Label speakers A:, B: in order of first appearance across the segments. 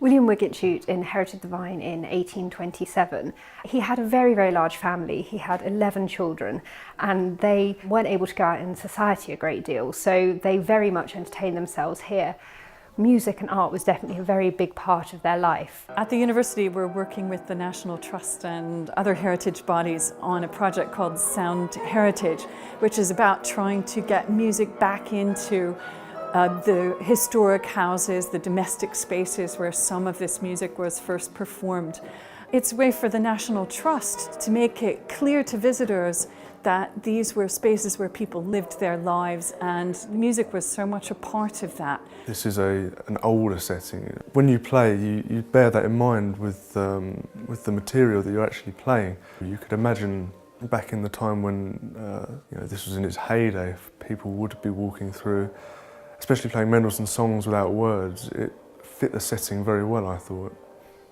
A: William Wiggetshute inherited the Vyne in 1827. He had a very, very large family. He had 11 children, and they weren't able to go out in society a great deal, so they very much entertained themselves here. Music and art was definitely a very big part of their life.
B: At the university, we're working with the National Trust and other heritage bodies on a project called Sound Heritage, which is about trying to get music back into the historic houses, the domestic spaces where some of this music was first performed. It's a way for the National Trust to make it clear to visitors that these were spaces where people lived their lives, and music was so much a part of that.
C: This is an older setting. When you play, you bear that in mind with the material that you're actually playing. You could imagine back in the time when this was in its heyday, people would be walking through, especially playing Mendelssohn songs without words. It fit the setting very well, I thought.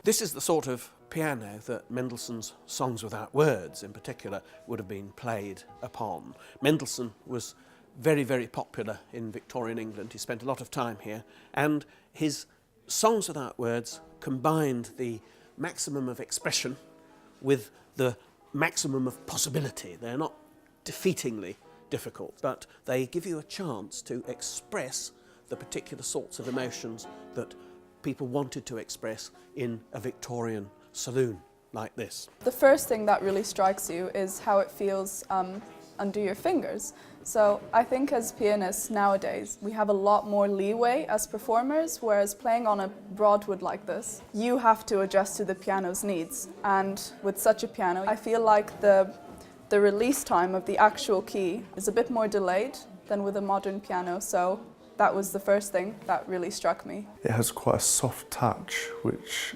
D: This is the sort of piano that Mendelssohn's Songs Without Words in particular would have been played upon. Mendelssohn was very, very popular in Victorian England. He spent a lot of time here, and his Songs Without Words combined the maximum of expression with the maximum of possibility. They're not defeatingly difficult, but they give you a chance to express the particular sorts of emotions that people wanted to express in a Victorian saloon like this.
E: The first thing that really strikes you is how it feels under your fingers. So I think as pianists nowadays, we have a lot more leeway as performers, whereas playing on a broadwood like this, you have to adjust to the piano's needs. And with such a piano, I feel like the release time of the actual key is a bit more delayed than with a modern piano, so that was the first thing that really struck me.
C: It has quite a soft touch, which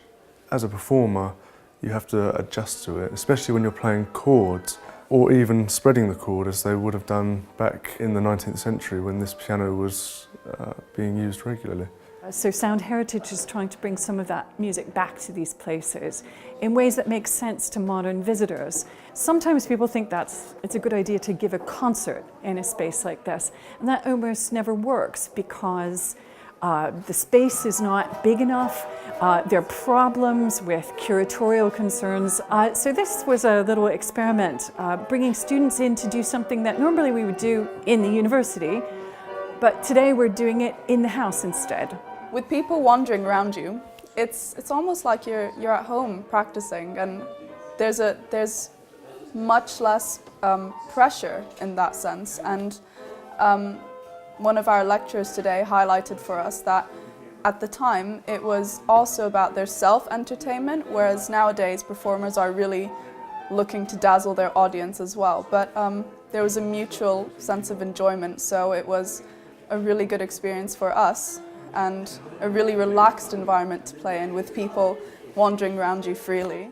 C: as a performer you have to adjust to it, especially when you're playing chords or even spreading the chord as they would have done back in the 19th century when this piano was being used regularly.
B: So Sound Heritage is trying to bring some of that music back to these places in ways that make sense to modern visitors. Sometimes people think it's a good idea to give a concert in a space like this, and that almost never works because the space is not big enough. There are problems with curatorial concerns. So this was a little experiment, bringing students in to do something that normally we would do in the university, but today we're doing it in the house instead.
E: With people wandering around you, it's almost like you're at home practicing, and there's much less pressure in that sense. And one of our lecturers today highlighted for us that at the time it was also about their self-entertainment, whereas nowadays performers are really looking to dazzle their audience as well. But there was a mutual sense of enjoyment, so it was a really good experience for us and a really relaxed environment to play in with people wandering around you freely.